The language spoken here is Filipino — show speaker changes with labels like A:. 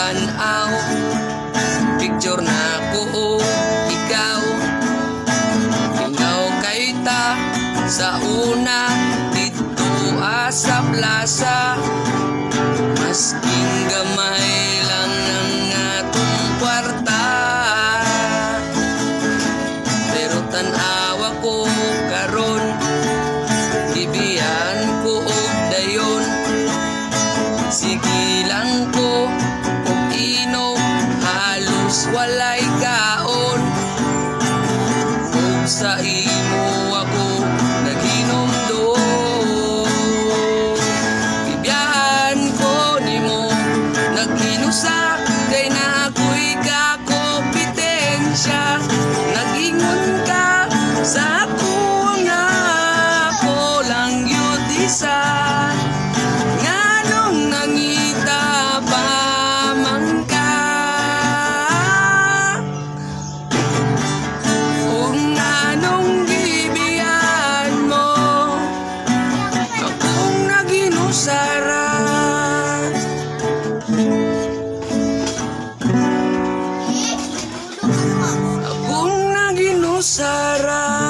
A: tanaw, picture na ko ikaw. Ikaw kay ta sa una dito sa plaza, masking gamay lang ang atong kwarta. Pero tanawa ko karon, ibiyan ko og dayon. Sige lang ko og inom, halos walay kaon. Ug sa imo ako naghinom do. Ibiyan ko nimo naghinusa, kay na ako'y kakompetensya. Nagingon ka sa ako nga ako lang yun isa. Nganong nangita pa man ka, o nganong gibiyan mo akong naginusara. Akong naginusara.